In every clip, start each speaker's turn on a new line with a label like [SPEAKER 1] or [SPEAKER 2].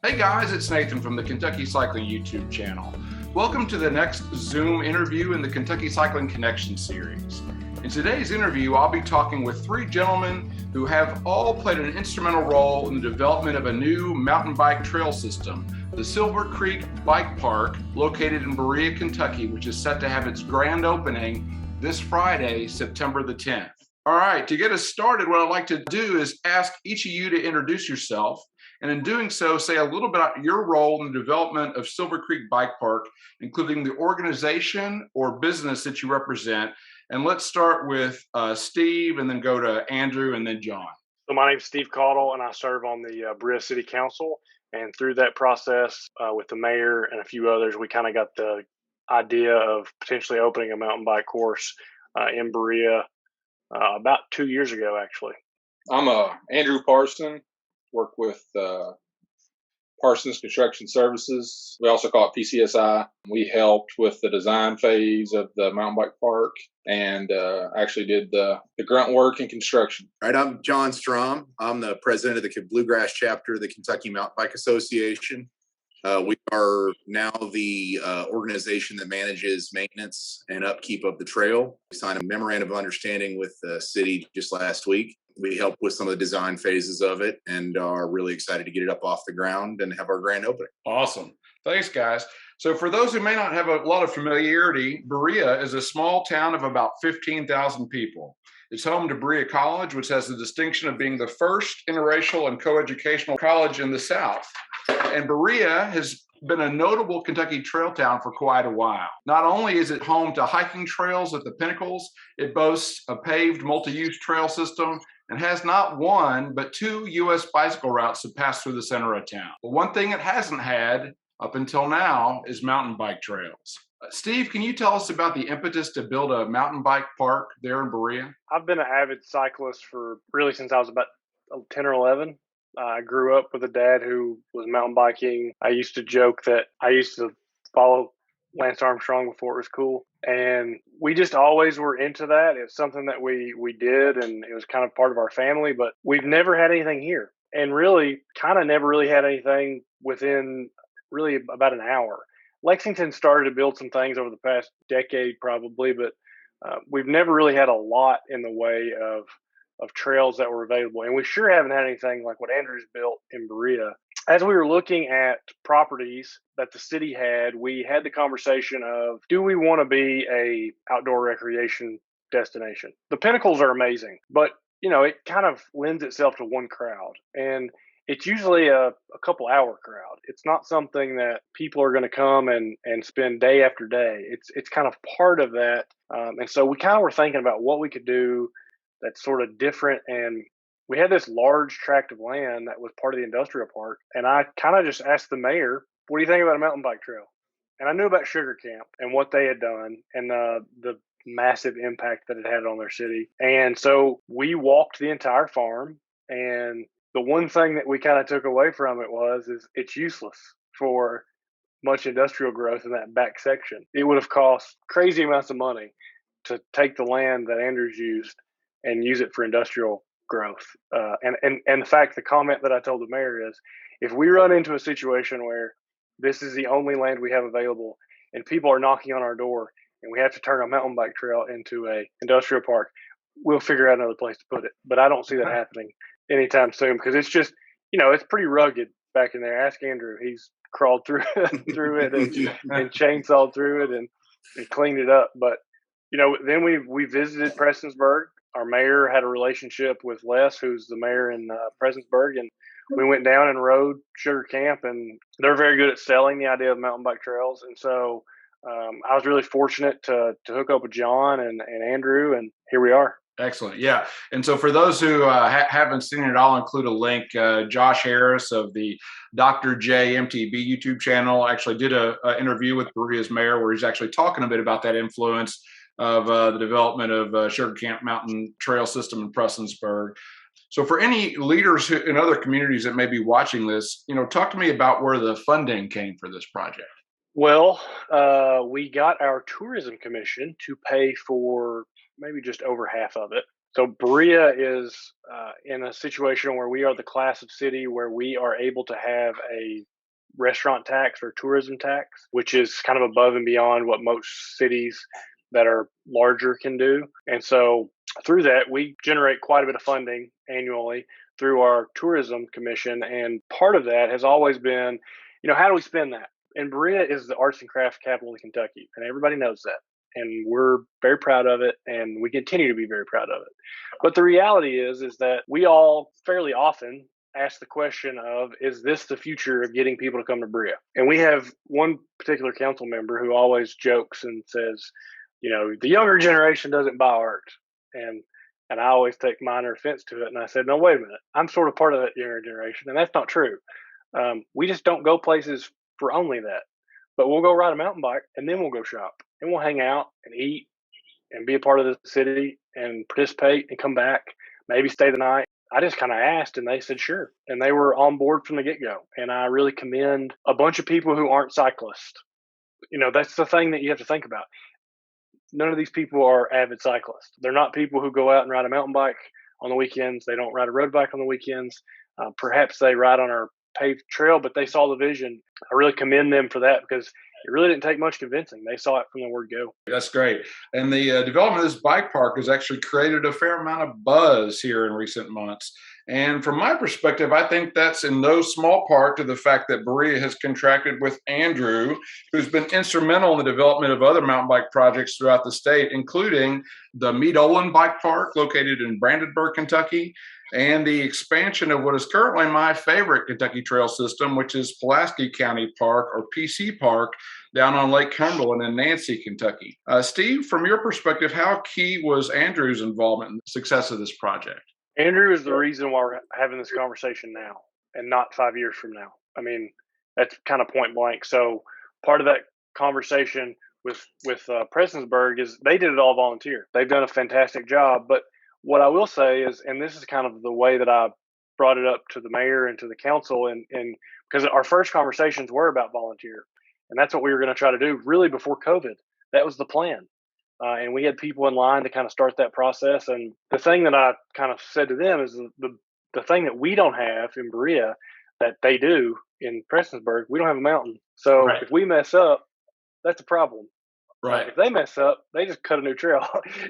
[SPEAKER 1] Hey guys, it's Nathan from the Kentucky Cycling YouTube channel. Welcome to the next Zoom interview in the Kentucky Cycling Connection series. In today's interview, I'll be talking with three gentlemen who have all played an instrumental role in the development of a new mountain bike trail system, the Silver Creek Bike Park, located in Berea, Kentucky, which is set to have its grand opening this Friday, September the 10th. All right, to get us started, what I'd like to do is ask each of you to introduce yourself, and in doing so, say a little bit about your role in the development of Silver Creek Bike Park, including the organization or business that you represent. And let's start with Steve, and then go to Andrew, and then Jon.
[SPEAKER 2] So my name is Steve Caudill, and I serve on the Berea City Council. And through that process, with the mayor and a few others, we kind of got the idea of potentially opening a mountain bike course in Berea about 2 years ago, actually.
[SPEAKER 3] I'm Andrew Parson, work with Parson's Construction Services. We also call it PCSI. We helped with the design phase of the mountain bike park and actually did the grunt work and construction.
[SPEAKER 4] All right, I'm Jon Strom. I'm the president of the Bluegrass chapter of the Kentucky Mountain Bike Association. We are now the organization that manages maintenance and upkeep of the trail. We signed a memorandum of understanding with the city just last week. We helped with some of the design phases of it and are really excited to get it up off the ground and have our grand opening.
[SPEAKER 1] Awesome. Thanks, guys. So for those who may not have a lot of familiarity, Berea is a small town of about 15,000 people. It's home to Berea College, which has the distinction of being the first interracial and coeducational college in the South. And Berea has been a notable Kentucky trail town for quite a while. Not only is it home to hiking trails at the Pinnacles, it boasts a paved multi-use trail system and has not one, but two U.S. bicycle routes that pass through the center of town. But one thing it hasn't had up until now is mountain bike trails. Steve, can you tell us about the impetus to build a mountain bike park there in Berea?
[SPEAKER 2] I've been an avid cyclist for really since I was about 10 or 11. I grew up with a dad who was mountain biking. I used to joke that I used to follow Lance Armstrong before it was cool. And we just always were into that. It's something that we did, and it was kind of part of our family, but we've never had anything here. And really kind of never really had anything within really about an hour. Lexington started to build some things over the past decade probably, but we've never really had a lot in the way of trails that were available. And we sure haven't had anything like what Andrew's built in Berea. As we were looking at properties that the city had, we had the conversation of, do we want to be a outdoor recreation destination? The Pinnacles are amazing, but it kind of lends itself to one crowd. And it's usually a couple hour crowd. It's not something that people are going to come and spend day after day. It's kind of part of that. And so we kind of were thinking about what we could do that's sort of different. And we had this large tract of land that was part of the industrial park. And I kind of just asked the mayor, what do you think about a mountain bike trail? And I knew about Sugar Camp and what they had done and the massive impact that it had on their city. And so we walked the entire farm, and the one thing that we kind of took away from it is it's useless for much industrial growth in that back section. It would have cost crazy amounts of money to take the land that Andrews used and use it for industrial growth. And the comment that I told the mayor is, if we run into a situation where this is the only land we have available and people are knocking on our door and we have to turn a mountain bike trail into a industrial park, we'll figure out another place to put it. But I don't see that happening anytime soon, because it's just, it's pretty rugged back in there. Ask Andrew. He's crawled through it and chainsawed through it and cleaned it up. But, then we visited Prestonsburg. Our mayor had a relationship with Les, who's the mayor in Prestonsburg, and we went down and rode Sugar Camp, and they're very good at selling the idea of mountain bike trails. And so I was really fortunate to hook up with Jon and Andrew, and here we are.
[SPEAKER 1] Excellent. Yeah. And so for those who haven't seen it, I'll include a link. Josh Harris of the Dr. J MTB YouTube channel actually did an interview with Berea's mayor where he's actually talking a bit about that influence of the development of Sugar Camp Mountain Trail System in Prestonsburg. So for any leaders in other communities that may be watching this, talk to me about where the funding came for this project.
[SPEAKER 2] Well, we got our tourism commission to pay for maybe just over half of it. So Berea is in a situation where we are the class of city where we are able to have a restaurant tax or tourism tax, which is kind of above and beyond what most cities that are larger can do. And so through that, we generate quite a bit of funding annually through our tourism commission. And part of that has always been, how do we spend that? And Berea is the arts and crafts capital of Kentucky, and everybody knows that. And we're very proud of it, and we continue to be very proud of it. But the reality is that we all fairly often ask the question of, is this the future of getting people to come to Berea? And we have one particular council member who always jokes and says, the younger generation doesn't buy art. And I always take minor offense to it. And I said, no, wait a minute. I'm sort of part of that younger generation. And that's not true. We just don't go places for only that. But we'll go ride a mountain bike, and then we'll go shop, and we'll hang out and eat and be a part of the city and participate and come back, maybe stay the night. I just kind of asked, and they said sure. And they were on board from the get-go. And I really commend a bunch of people who aren't cyclists. That's the thing that you have to think about. None of these people are avid cyclists. They're not people who go out and ride a mountain bike on the weekends. They don't ride a road bike on the weekends. Perhaps they ride on our paved trail, but they saw the vision. I really commend them for that, because it really didn't take much convincing. They saw it from the word go.
[SPEAKER 1] That's great. And the development of this bike park has actually created a fair amount of buzz here in recent months. And from my perspective, I think that's in no small part to the fact that Berea has contracted with Andrew, who's been instrumental in the development of other mountain bike projects throughout the state, including the Meade Olin Bike Park located in Brandenburg, Kentucky, and the expansion of what is currently my favorite Kentucky trail system, which is Pulaski County Park, or PC Park, down on Lake Cumberland in Nancy, Kentucky. Steve, from your perspective, how key was Andrew's involvement in the success of this project?
[SPEAKER 2] Andrew is the reason why we're having this conversation now and not 5 years from now. I mean, that's kind of point blank. So part of that conversation with Prestonsburg is they did it all volunteer. They've done a fantastic job. But what I will say is, and this is kind of the way that I brought it up to the mayor and to the council, and because our first conversations were about volunteer, and that's what we were going to try to do really before COVID. That was the plan. And we had people in line to kind of start that process. And the thing that I kind of said to them is the thing that we don't have in Berea that they do in Prestonsburg, we don't have a mountain. So
[SPEAKER 1] Right.
[SPEAKER 2] If we mess up, that's a problem.
[SPEAKER 1] Right.
[SPEAKER 2] If they mess up, they just cut a new trail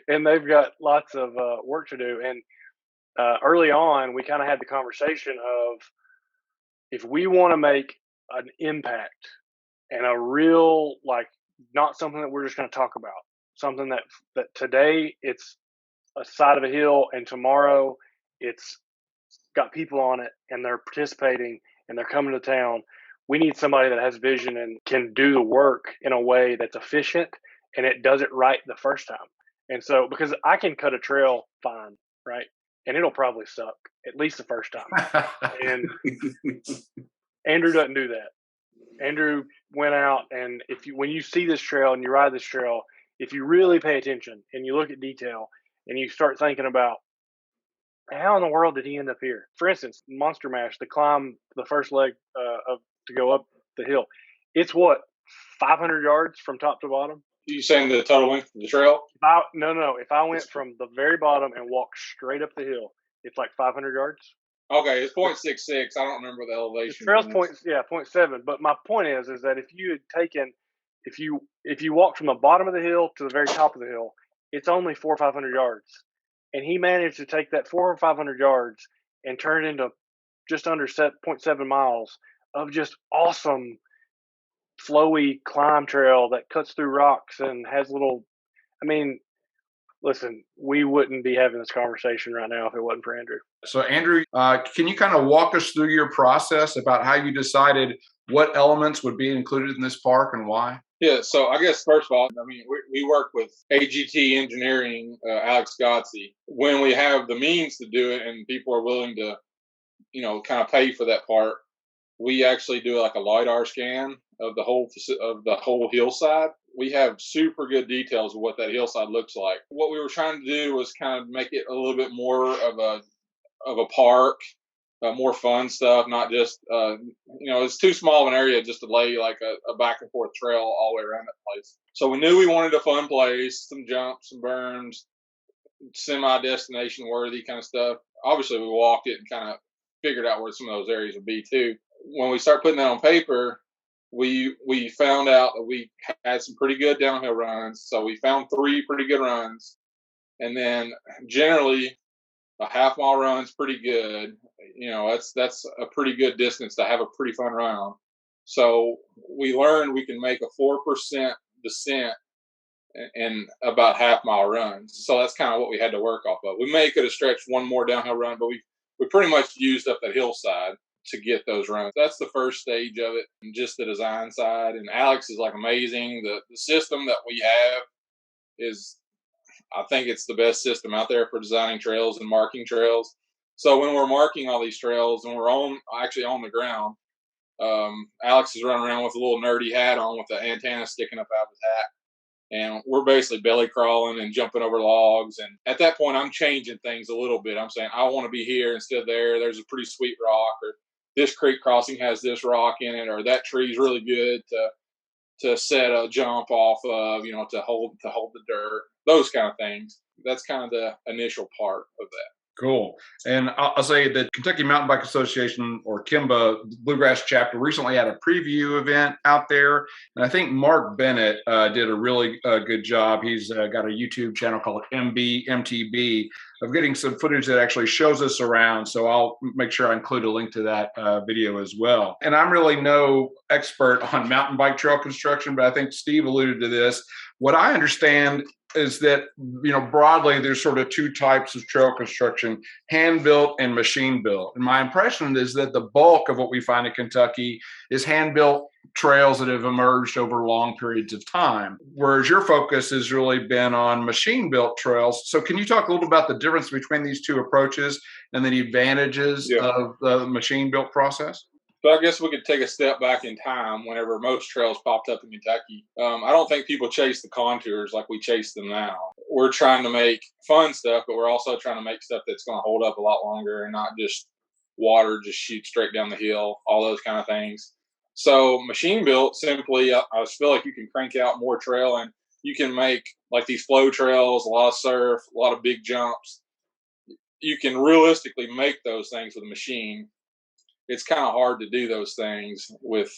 [SPEAKER 2] and they've got lots of work to do. And early on, we kind of had the conversation of, if we want to make an impact and a real, not something that we're just going to talk about, something that today it's a side of a hill and tomorrow it's got people on it and they're participating and they're coming to town. We need somebody that has vision and can do the work in a way that's efficient and it does it right the first time. And so, because I can cut a trail fine, right? And it'll probably suck at least the first time. And Andrew doesn't do that. Andrew went out, and when you see this trail and you ride this trail, if you really pay attention and you look at detail and you start thinking about, how in the world did he end up here? For instance, Monster Mash, to climb the first leg to go up the hill, it's 500 yards from top to bottom?
[SPEAKER 3] You saying the total length of the trail?
[SPEAKER 2] No. If I went from the very bottom and walked straight up the hill, it's like 500 yards.
[SPEAKER 3] Okay, it's 0.66. I don't remember the elevation.
[SPEAKER 2] The trail's 0.7. But my point is that if you had taken, if you walk from the bottom of the hill to the very top of the hill, it's only 400 or 500 yards. And he managed to take that 400 or 500 yards and turn it into just under 0.7 miles of just awesome, flowy climb trail that cuts through rocks and has listen, we wouldn't be having this conversation right now if it wasn't for Andrew.
[SPEAKER 1] So Andrew, can you kind of walk us through your process about how you decided what elements would be included in this park and why?
[SPEAKER 3] Yeah, so I guess first of all, we work with AGT Engineering, Alex Gotzi. When we have the means to do it and people are willing to, kind of pay for that part, we actually do like a LiDAR scan of the whole hillside. We have super good details of what that hillside looks like. What we were trying to do was kind of make it a little bit more of a park, more fun stuff, not just, it's too small of an area just to lay like a back and forth trail all the way around that place. So we knew we wanted a fun place, some jumps, some berms, semi-destination worthy kind of stuff. Obviously, we walked it and kind of figured out where some of those areas would be too. When we start putting that on paper, we found out that we had some pretty good downhill runs. So we found 3 pretty good runs, and then generally a half-mile run is pretty good. That's a pretty good distance to have a pretty fun run. So we learned we can make a 4% descent in about half-mile runs. So that's kind of what we had to work off of. We may could have stretched one more downhill run, but we pretty much used up that hillside to get those runs. That's the first stage of it, and just the design side. And Alex is like amazing. The system that we have is, I think it's the best system out there for designing trails and marking trails. So when we're marking all these trails and we're actually on the ground, Alex is running around with a little nerdy hat on with the antenna sticking up out of his hat. And we're basically belly crawling and jumping over logs. And at that point, I'm changing things a little bit. I'm saying, I want to be here instead of there. There's a pretty sweet rock, or this creek crossing has this rock in it, or that tree's really good to set a jump off of, to hold the dirt, those kind of things. That's kind of the initial part of that.
[SPEAKER 1] Cool. And I'll say that Kentucky Mountain Bike Association, or KyMBA Bluegrass chapter, recently had a preview event out there. And I think Mark Bennett did a really good job. He's got a YouTube channel called MTB of getting some footage that actually shows us around. So I'll make sure I include a link to that video as well. And I'm really no expert on mountain bike trail construction, but I think Steve alluded to this. What I understand is that, broadly, there's sort of 2 types of trail construction, hand-built and machine-built. And my impression is that the bulk of what we find in Kentucky is hand-built trails that have emerged over long periods of time, whereas your focus has really been on machine-built trails. So can you talk a little about the difference between these 2 approaches and the advantages of the machine-built process?
[SPEAKER 3] So I guess we could take a step back in time whenever most trails popped up in Kentucky. I don't think people chase the contours like we chase them now. We're trying to make fun stuff, but we're also trying to make stuff that's going to hold up a lot longer and not just water just shoot straight down the hill, all those kind of things. So machine built, simply, I feel like you can crank out more trail, and you can make like these flow trails, a lot of surf, a lot of big jumps. You can realistically make those things with a machine. It's kind of hard to do those things with,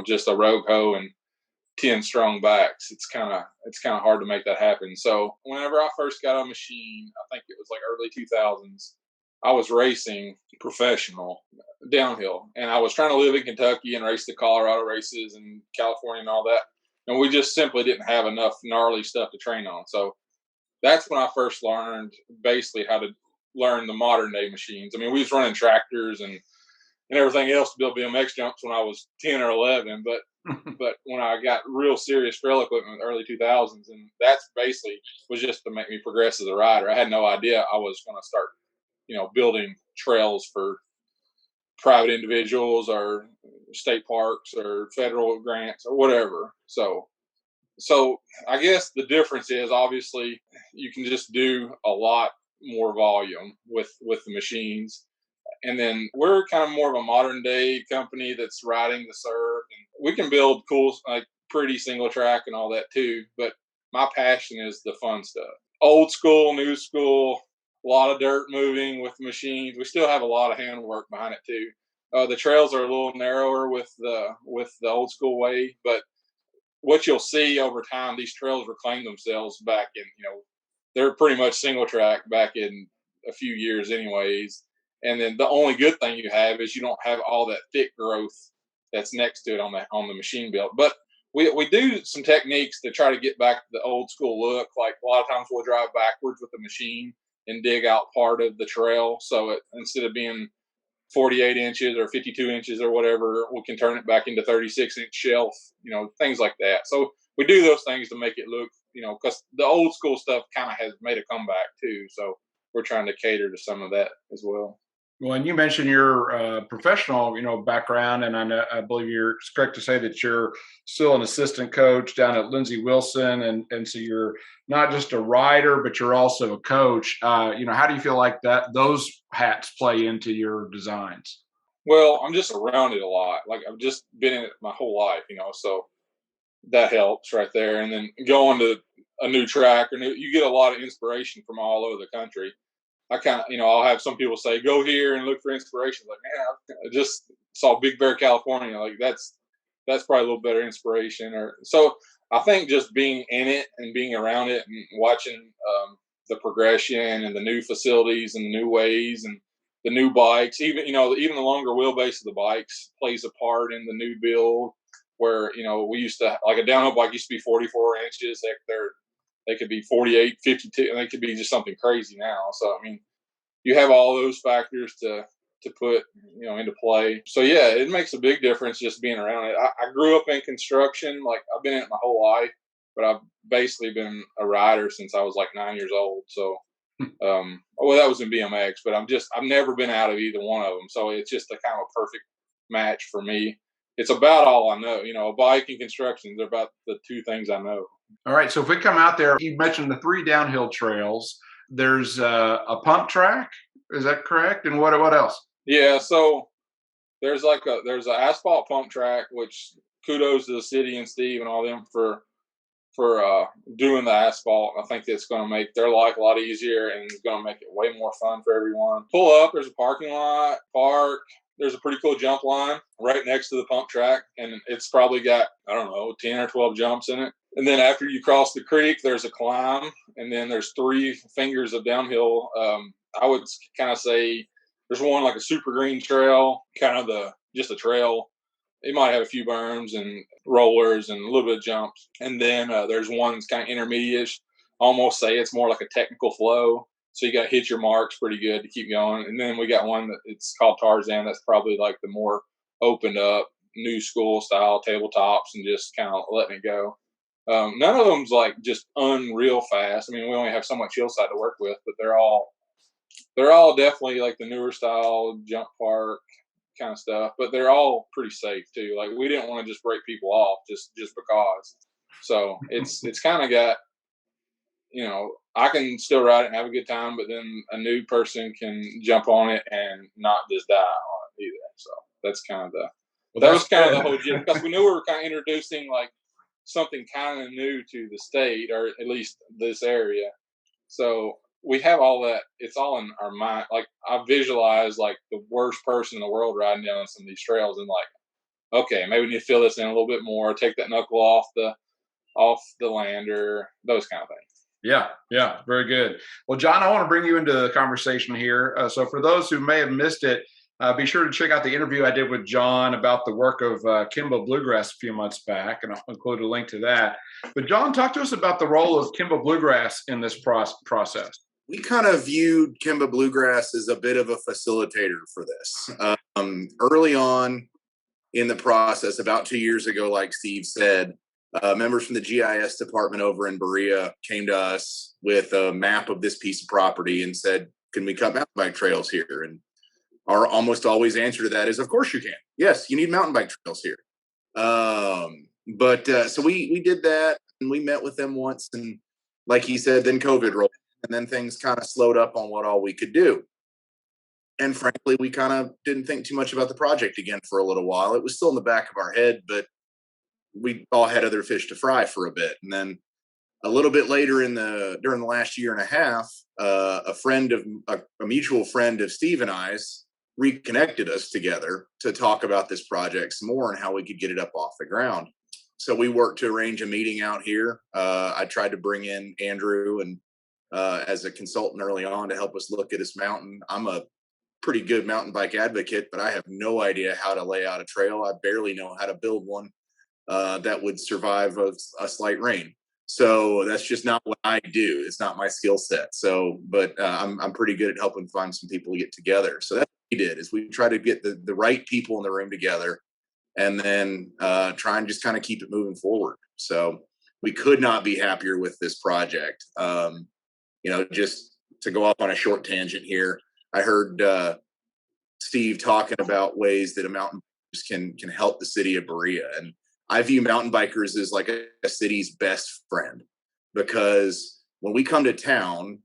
[SPEAKER 3] just a rogue hoe and 10 strong backs. It's kind of hard to make that happen. So whenever I first got on a machine, I think it was like early 2000s, I was racing professional downhill, and I was trying to live in Kentucky and race the Colorado races and California and all that. And we just simply didn't have enough gnarly stuff to train on. So that's when I first learned basically how to learn the modern day machines. I mean, we was running tractors and everything else to build BMX jumps when I was 10 or 11. But when I got real serious trail equipment in the early 2000s, and that's basically was just to make me progress as a rider. I had no idea I was going to start, building trails for private individuals or state parks or federal grants or whatever. So I guess the difference is obviously you can just do a lot more volume with the machines. And then we're kind of more of a modern day company that's riding the surf, and we can build cool, like pretty single track and all that too. But my passion is the fun stuff. Old school, new school, a lot of dirt moving with machines. We still have a lot of handwork behind it too. The trails are a little narrower with the old school way, but what you'll see over time, these trails reclaim themselves back in, they're pretty much single track back in a few years anyways. And then the only good thing you have is you don't have all that thick growth that's next to it on the machine built. But we do some techniques to try to get back to the old school look. Like a lot of times we'll drive backwards with the machine and dig out part of the trail. So instead of being 48 inches or 52 inches or whatever, we can turn it back into 36-inch shelf, things like that. So we do those things to make it look, because the old school stuff kind of has made a comeback too. So we're trying to cater to some of that as well.
[SPEAKER 1] Well, and you mentioned your professional, background, and I believe you're correct to say that you're still an assistant coach down at Lindsey Wilson, and so you're not just a rider, but you're also a coach. How do you feel like those hats play into your designs?
[SPEAKER 3] Well, I'm just around it a lot. Like I've just been in it my whole life, so that helps right there. And then going to a new track or you get a lot of inspiration from all over the country. I kind of, I'll have some people say, go here and look for inspiration. Like, man, I just saw Big Bear, California. Like that's probably a little better inspiration. Or so I think just being in it and being around it and watching the progression and the new facilities and the new ways and the new bikes, even the longer wheelbase of the bikes plays a part in the new build. Where we used to, like, a downhill bike used to be 44 inches. They could be 48, 52, and they could be just something crazy now. So, I mean, you have all those factors to put, into play. So, yeah, it makes a big difference just being around it. I grew up in construction. Like, I've been in it my whole life, but I've basically been a rider since I was like 9 years old. So, well, that was in BMX, but I've never been out of either one of them. So it's just a kind of a perfect match for me. It's about all I know. A bike and construction, they're about the two things I know.
[SPEAKER 1] All right. So if we come out there, you mentioned the 3 downhill trails. There's a pump track. Is that correct? And what else?
[SPEAKER 3] Yeah. So there's an asphalt pump track, which kudos to the city and Steve and all them for doing the asphalt. I think it's going to make their life a lot easier and it's going to make it way more fun for everyone. Pull up, there's a parking lot, park. There's a pretty cool jump line right next to the pump track, and it's probably got, 10 or 12 jumps in it. And then after you cross the creek, there's a climb, and then there's 3 fingers of downhill. I would kind of say there's one like a super green trail, kind of just a trail. It might have a few berms and rollers and a little bit of jumps. And then there's one that's kind of intermediate-ish. Almost say it's more like a technical flow. So you got to hit your marks pretty good to keep going. And then we got one that it's called Tarzan. That's probably like the more opened up, new school style tabletops and just kind of letting it go. None of them's like just unreal fast. I mean, we only have so much hillside to work with, but they're all definitely like the newer style jump park kind of stuff. But they're all pretty safe too. Like we didn't want to just break people off just because. So it's kind of got, I can still ride it and have a good time, but then a new person can jump on it and not just die on it either. So that's kind of that was kind of the whole gist, because we knew we were kind of introducing like something kind of new to the state, or at least this area. So we have all that. It's all in our mind. Like I visualize like the worst person in the world riding down some of these trails and like, okay, maybe we need to fill this in a little bit more, take that knuckle off the lander, those kind of things.
[SPEAKER 1] Yeah, very good. Well, Jon, I want to bring you into the conversation here. So for those who may have missed it, be sure to check out the interview I did with Jon about the work of KyMBA Bluegrass a few months back, and I'll include a link to that. But Jon, talk to us about the role of KyMBA Bluegrass in this process.
[SPEAKER 4] We kind of viewed KyMBA Bluegrass as a bit of a facilitator for this. Early on in the process, about 2 years ago, like Steve said, members from the GIS department over in Berea came to us with a map of this piece of property and said, can we cut mountain bike trails here? And our almost always answer to that is, of course you can. Yes, you need mountain bike trails here. So we did that, and we met with them once, and like he said, then COVID rolled, and then things kind of slowed up on what all we could do. And frankly, we kind of didn't think too much about the project again for a little while. It was still in the back of our head, but we all had other fish to fry for a bit. And then a little bit later during the last year and a half, a mutual friend of Steve and I's reconnected us together to talk about this project some more and how we could get it up off the ground. So we worked to arrange a meeting out here. I tried to bring in Andrew and as a consultant early on to help us look at this mountain. I'm a pretty good mountain bike advocate, but I have no idea how to lay out a trail. I barely know how to build one that would survive a slight rain. So that's just not what I do. It's not my skill set. So, but I'm pretty good at helping find some people to get together. So that's what we did, is we try to get the right people in the room together, and then try and just kind of keep it moving forward. So we could not be happier with this project. Just to go off on a short tangent here, I heard Steve talking about ways that a mountain bikers can help the city of Berea, and I view mountain bikers as like a city's best friend, because when we come to town,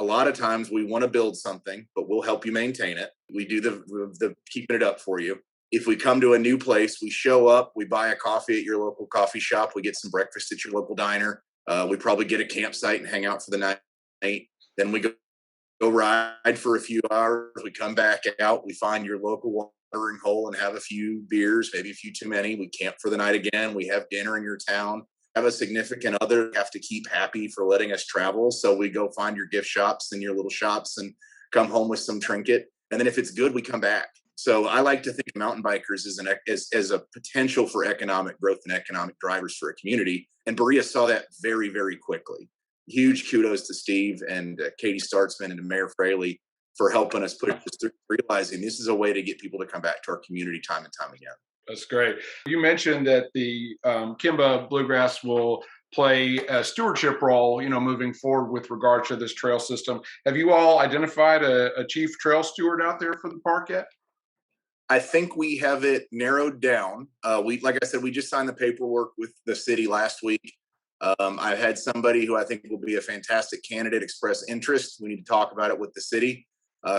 [SPEAKER 4] a lot of times we want to build something, but we'll help you maintain it. We do the keeping it up for you. If we come to a new place, we show up, we buy a coffee at your local coffee shop, we get some breakfast at your local diner, We probably get a campsite and hang out for the night. Then we go ride for a few hours. We come back out. We find your local watering hole and have a few beers, maybe a few too many. We camp for the night again. We have dinner in your town. Have a significant other have to keep happy for letting us travel. So we go find your gift shops and your little shops and come home with some trinket. And then if it's good, we come back. So I like to think of mountain bikers as a potential for economic growth and economic drivers for a community. And Berea saw that very, very quickly. Huge kudos to Steve and Katie Startzman and Mayor Fraley for helping us push this through, realizing this is a way to get people to come back to our community time and time again.
[SPEAKER 1] That's great. You mentioned that the KyMBA Bluegrass will play a stewardship role, moving forward with regard to this trail system. Have you all identified a chief trail steward out there for the park yet?
[SPEAKER 4] I think we have it narrowed down. Like I said, we just signed the paperwork with the city last week. I've had somebody who I think will be a fantastic candidate express interest. We need to talk about it with the city.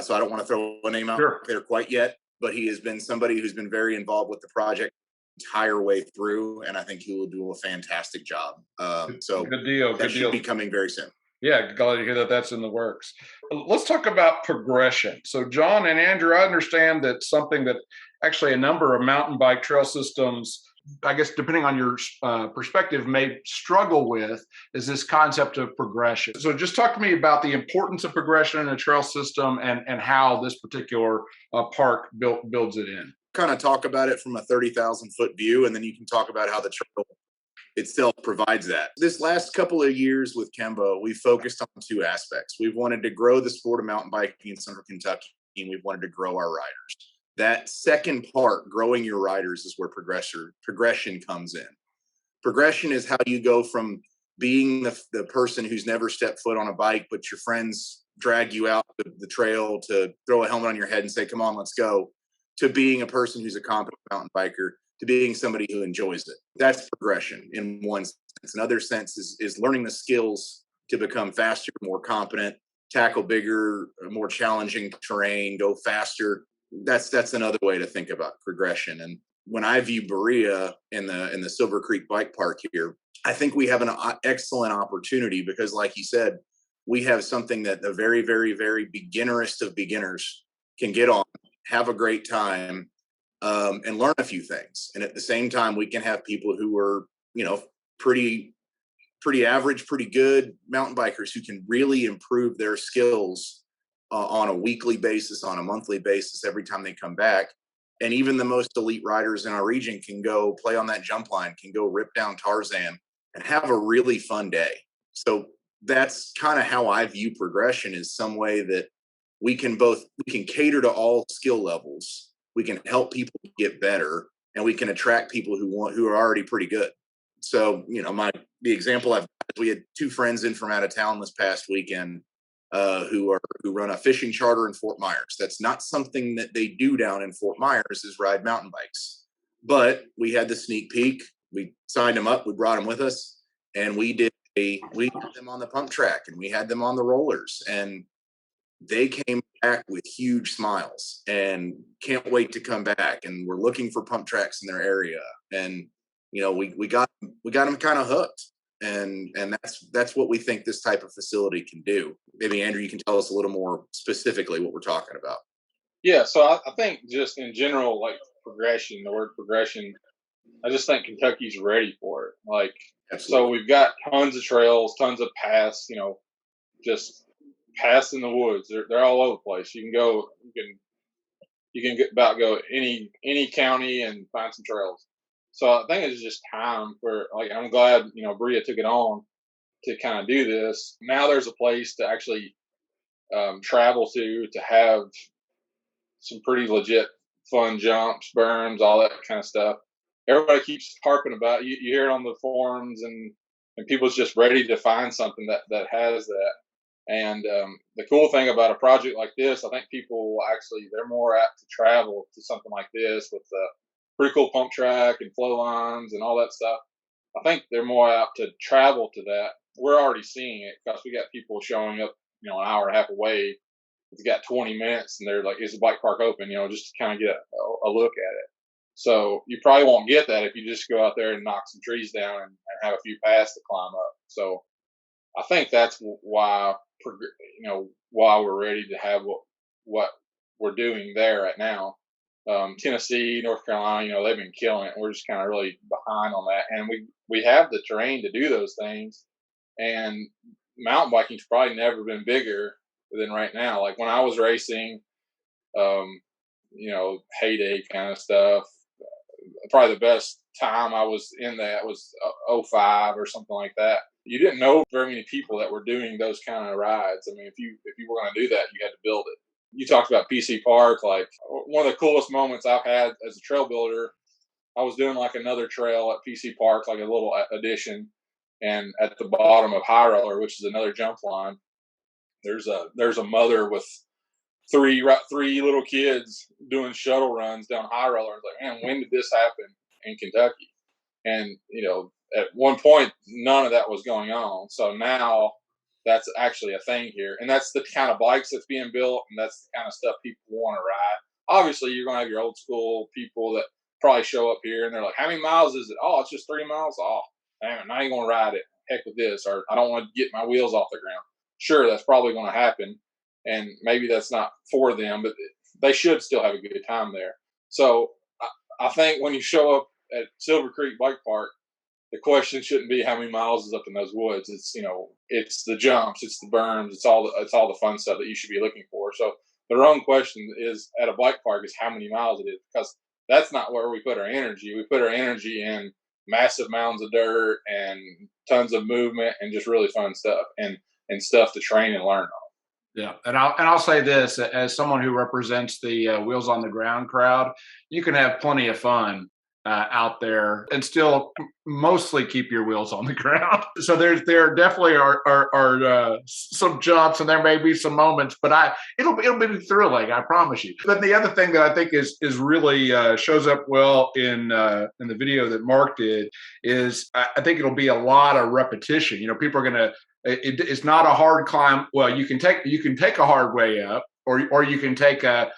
[SPEAKER 4] So I don't want to throw a name out there quite yet, but he has been somebody who's been very involved with the project the entire way through, and I think he will do a fantastic job. So
[SPEAKER 1] good deal.
[SPEAKER 4] That should be coming very soon.
[SPEAKER 1] Yeah, glad to hear that that's in the works. Let's talk about progression. So, John and Andrew, I understand that something that actually a number of mountain bike trail systems, I guess, depending on your perspective, may struggle with is this concept of progression. So just talk to me about the importance of progression in a trail system and how this particular park builds it in.
[SPEAKER 4] Kind of talk about it from a 30,000 foot view, and then you can talk about how the trail itself provides that. This last couple of years with KyMBA, we focused on two aspects. We've wanted to grow the sport of mountain biking in Central Kentucky, and we've wanted to grow our riders. That second part, growing your riders, is where progression comes in. Progression is how you go from being the person who's never stepped foot on a bike, but your friends drag you out the trail to throw a helmet on your head and say, come on, let's go, to being a person who's a competent mountain biker, to being somebody who enjoys it. That's progression in one sense. Another sense is learning the skills to become faster, more competent, tackle bigger, more challenging terrain, go faster. That's another way to think about progression. And when I view Berea in the Silver Creek Bike Park here, I think we have an excellent opportunity because, like you said, we have something that the very, very, very beginnerest of beginners can get on, have a great time, and learn a few things. And at the same time, we can have people who are, pretty average, pretty good mountain bikers who can really improve their skills on a weekly basis, on a monthly basis, every time they come back. And even the most elite riders in our region can go play on that jump line, can go rip down Tarzan and have a really fun day. So that's kind of how I view progression, is some way that we can cater to all skill levels. We can help people get better, and we can attract people who are already pretty good. So, the example we had two friends in from out of town this past weekend who run a fishing charter in Fort Myers. That's not something that they do down in Fort Myers, is ride mountain bikes. But we had the sneak peek. We signed them up. We brought them with us, and we had them on the pump track, and we had them on the rollers, and they came back with huge smiles and can't wait to come back. And we're looking for pump tracks in their area. And, we got them kind of hooked. And that's what we think this type of facility can do. Maybe Andrew, you can tell us a little more specifically what we're talking about.
[SPEAKER 3] Yeah. So I think just in general, like progression, the word progression, I just think Kentucky's ready for it. Like, absolutely. So we've got tons of trails, tons of paths, just paths in the woods. They're all over the place. You can go any county and find some trails. So I think it's just time for, like, I'm glad, Berea took it on to kind of do this. Now there's a place to actually travel to have some pretty legit fun jumps, berms, all that kind of stuff. Everybody keeps harping about it. You hear it on the forums, and people's just ready to find something that has that. And the cool thing about a project like this, I think people they're more apt to travel to something like this with the pretty cool pump track and flow lines and all that stuff. I think they're more apt to travel to that. We're already seeing it because we got people showing up, an hour and a half away. It's got 20 minutes, and they're like, "Is the bike park open?" Just to kind of get a look at it. So you probably won't get that if you just go out there and knock some trees down and have a few paths to climb up. So I think that's why, why we're ready to have what we're doing there right now. Tennessee, North Carolina, they've been killing it. We're just kind of really behind on that, and we have the terrain to do those things. And mountain biking's probably never been bigger than right now. Like when I was racing, heyday kind of stuff. Probably the best time I was in that was 05 or something like that. You didn't know very many people that were doing those kind of rides. I mean, if you were going to do that, you had to build it. You talked about PC Park. Like one of the coolest moments I've had as a trail builder, I was doing like another trail at PC Park, like a little addition, and at the bottom of High Roller, which is another jump line, there's a mother with three little kids doing shuttle runs down High Roller. Like, man, when did this happen in Kentucky? And at one point, none of that was going on. So now that's actually a thing here, and that's the kind of bikes that's being built, and that's the kind of stuff people want to ride. Obviously, you're going to have your old school people that probably show up here and they're like, "How many miles is it?" "Oh, it's just 3 miles." "Oh, damn, I ain't going to ride it. Heck with this," or "I don't want to get my wheels off the ground." Sure, that's probably going to happen, and maybe that's not for them, but they should still have a good time there. So I think when you show up at Silver Creek Bike Park, the question shouldn't be how many miles is up in those woods. It's it's the jumps, it's the berms, it's all the fun stuff that you should be looking for. So the wrong question is at a bike park is how many miles it is, because that's not where we put our energy. We put our energy in massive mounds of dirt and tons of movement and just really fun stuff and stuff to train and learn on.
[SPEAKER 1] Yeah, and I'll say this as someone who represents the Wheels on the Ground crowd, you can have plenty of fun out there and still mostly keep your wheels on the ground. So there definitely are some jumps, and there may be some moments, but it'll be thrilling, I promise you. But the other thing that I think is really shows up well in the video that Mark did is I think it'll be a lot of repetition. People are gonna. It's not a hard climb. Well, you can take a hard way up, or you can take a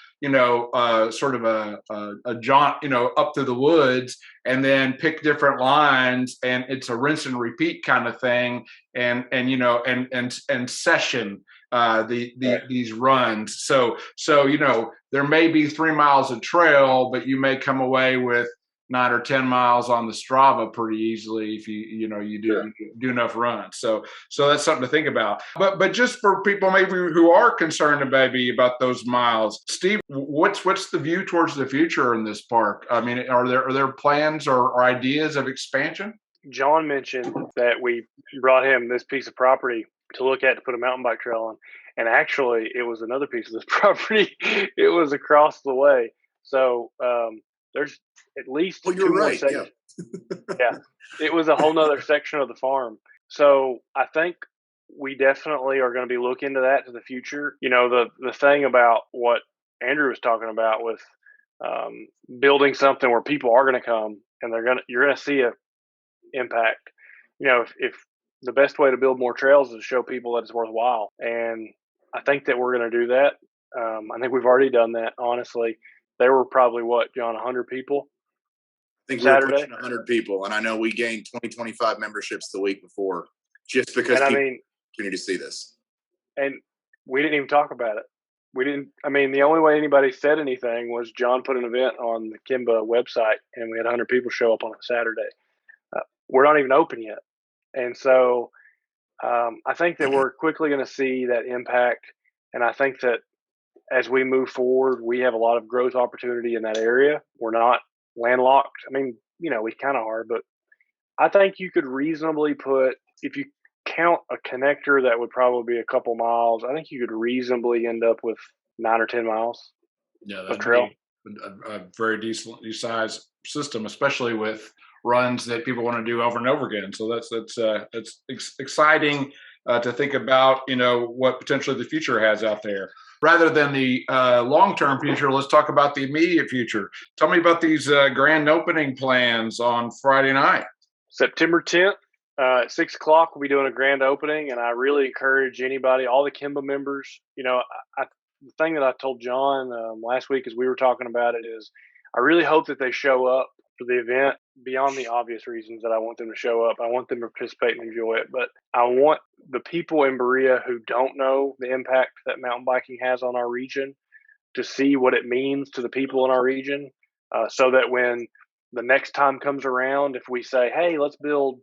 [SPEAKER 1] sort of a jaunt, up through the woods, and then pick different lines, and it's a rinse and repeat kind of thing, and session these runs. So there may be 3 miles of trail, but you may come away with 9 or 10 miles on the Strava pretty easily if you do enough runs. So that's something to think about. But just for people maybe who are concerned maybe about those miles, Steve, what's the view towards the future in this park? I mean, are there plans or ideas of expansion?
[SPEAKER 2] Jon mentioned that we brought him this piece of property to look at to put a mountain bike trail on, and actually it was another piece of this property. It was across the way. So there's at least two more sections. Yeah, it was a whole nother section of the farm. So I think we definitely are going to be looking to that to the future. The thing about what Andrew was talking about with building something where people are going to come and you're going to see a impact. If the best way to build more trails is to show people that it's worthwhile, and I think that we're going to do that. I think we've already done that. Honestly, there were probably Jon, 100 people.
[SPEAKER 4] I think we were pushing 100 people, and I know we gained 25 memberships the week before just because people continue to see this.
[SPEAKER 2] And we didn't even talk about it. We didn't. I mean, the only way anybody said anything was Jon put an event on the KyMBA website, and we had 100 people show up on a Saturday. We're not even open yet, and so I think that we're quickly going to see that impact. And I think that as we move forward, we have a lot of growth opportunity in that area. We're not landlocked. I mean, we kind of are, but I think you could reasonably if you count a connector that would probably be a couple miles, I think you could reasonably end up with 9 or 10 miles of trail.
[SPEAKER 1] A very decently sized system, especially with runs that people want to do over and over again. So that's exciting to think about, what potentially the future has out there. Rather than the long-term future, let's talk about the immediate future. Tell me about these grand opening plans on Friday night.
[SPEAKER 2] September 10th at 6 o'clock, we'll be doing a grand opening, and I really encourage anybody, all the KyMBA members. The thing that I told Jon last week as we were talking about it is I really hope that they show up for the event beyond the obvious reasons that I want them to show up. I want them to participate and enjoy it, but I want the people in Berea who don't know the impact that mountain biking has on our region to see what it means to the people in our region, so that when the next time comes around, if we say, hey, let's build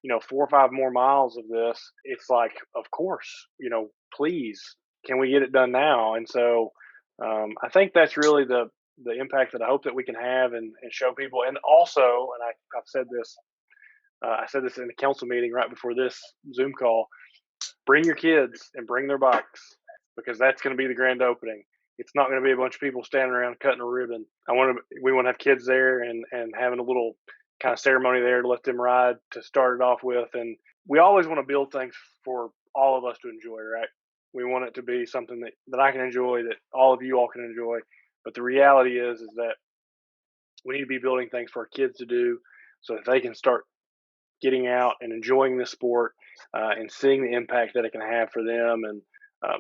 [SPEAKER 2] 4 or 5 more miles of this, it's like, of course, please, can we get it done now? And so I think that's really the impact that I hope that we can have and show people. And also, and I've said this, I said this in the council meeting right before this Zoom call, bring your kids and bring their bikes, because that's going to be the grand opening. It's not going to be a bunch of people standing around cutting a ribbon. We want to have kids there and having a little kind of ceremony there to let them ride to start it off with. And we always want to build things for all of us to enjoy, right? We want it to be something that I can enjoy, that all of you all can enjoy. But the reality is that we need to be building things for our kids to do so that they can start getting out and enjoying the sport and seeing the impact that it can have for them. And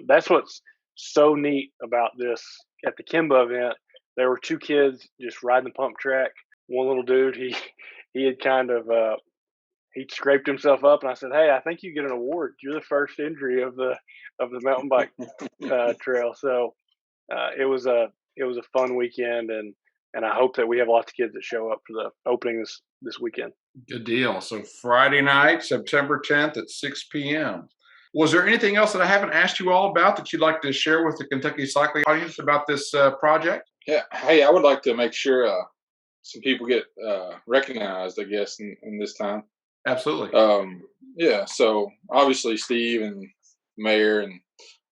[SPEAKER 2] that's what's so neat about this. At the KyMBA event, there were 2 kids just riding the pump track. One little dude, he had kind of he scraped himself up, and I said, "Hey, I think you get an award. You're the first injury of the mountain bike trail." So it was a fun weekend, and I hope that we have lots of kids that show up for the opening this weekend.
[SPEAKER 1] Good deal. So Friday night, September 10th at 6 p.m. Was there anything else that I haven't asked you all about that you'd like to share with the Kentucky cycling audience about this project?
[SPEAKER 3] Yeah. Hey, I would like to make sure some people get recognized, I guess, in this time.
[SPEAKER 1] Absolutely.
[SPEAKER 3] Yeah. So obviously Steve and Mayor and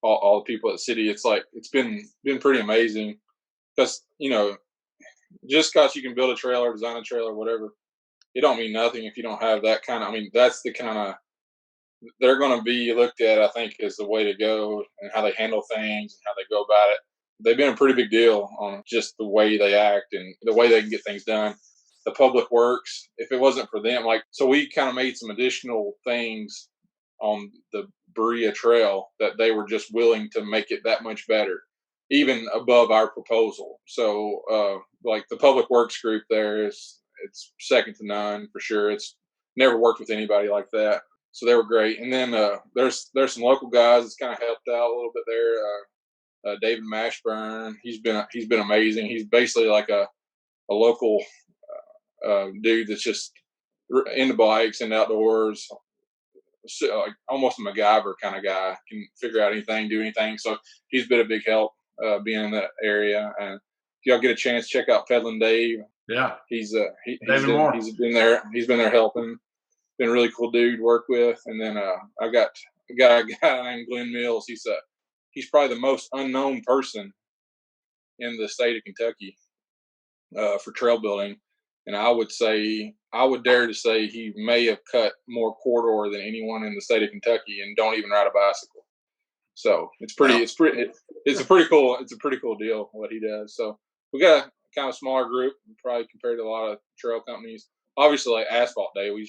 [SPEAKER 3] all the people at the city, it's been pretty amazing, because, just because you can build a trail or design a trail or whatever, it don't mean nothing if you don't have that kind of, that's the kind of, they're going to be looked at, I think, as the way to go, and how they handle things and how they go about it. They've been a pretty big deal on just the way they act and the way they can get things done. The public works, if it wasn't for them, so we kind of made some additional things on the Berea Trail that they were just willing to make it that much better, even above our proposal. So the public works group there it's second to none for sure. It's never worked with anybody like that. So they were great. And then there's some local guys that's kind of helped out a little bit there. David Mashburn, he's been amazing. He's basically like a local dude that's just into bikes and outdoors, like almost a MacGyver kind of guy, can figure out anything, do anything. So he's been a big help being in that area. And if y'all get a chance, check out Pedlin Dave.
[SPEAKER 1] Yeah,
[SPEAKER 3] he's been there helping. Been a really cool dude to work with. And then I got a guy named Glenn Mills. He's probably the most unknown person in the state of Kentucky for trail building. And I would dare to say he may have cut more corridor than anyone in the state of Kentucky, and don't even ride a bicycle. So it's a pretty cool deal what he does. So we got a kind of smaller group, probably compared to a lot of trail companies. Obviously, like Asphalt Day, we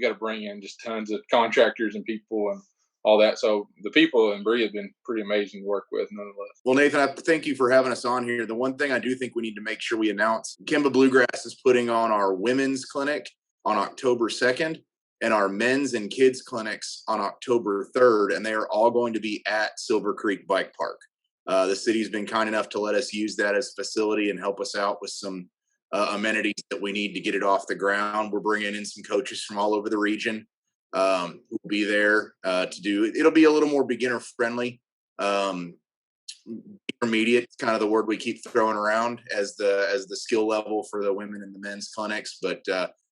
[SPEAKER 3] got to bring in just tons of contractors and people and all that. So the people in Berea have been pretty amazing to work with, nonetheless.
[SPEAKER 4] Well, Nathan, I thank you for having us on here. The one thing I do think we need to make sure we announce, KyMBA Bluegrass is putting on our women's clinic on October 2nd and our men's and kids clinics on October 3rd, and they are all going to be at Silver Creek Bike Park. The city's been kind enough to let us use that as a facility and help us out with some amenities that we need to get it off the ground. We're bringing in some coaches from all over the region who will be there to do it. It'll be a little more beginner friendly. Intermediate is kind of the word we keep throwing around as the skill level for the women and the men's clinics, but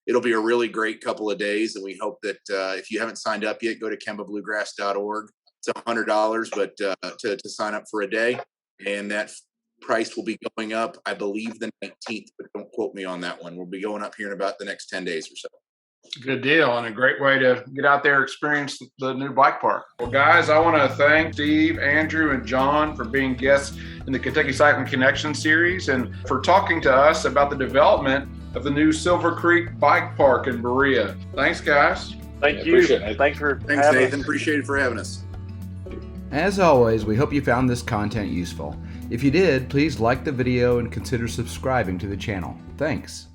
[SPEAKER 4] it'll be a really great couple of days, and we hope that if you haven't signed up yet, go to KyMBABluegrass.org. It's $100, but to sign up for a day, and that price will be going up, I believe, the 19th, but don't quote me on that one. We'll be going up here in about the next 10 days or so.
[SPEAKER 1] Good deal, and a great way to get out there and experience the new bike park. Well, guys, I want to thank Steve, Andrew, and Jon for being guests in the Kentucky Cycling Connection series and for talking to us about the development of the new Silver Creek Bike Park in Berea. Thanks, guys.
[SPEAKER 2] Thank you. Thanks, Nathan.
[SPEAKER 4] Appreciate it for having us.
[SPEAKER 5] As always, we hope you found this content useful.
[SPEAKER 1] If you did, please like the video and consider subscribing to the channel. Thanks.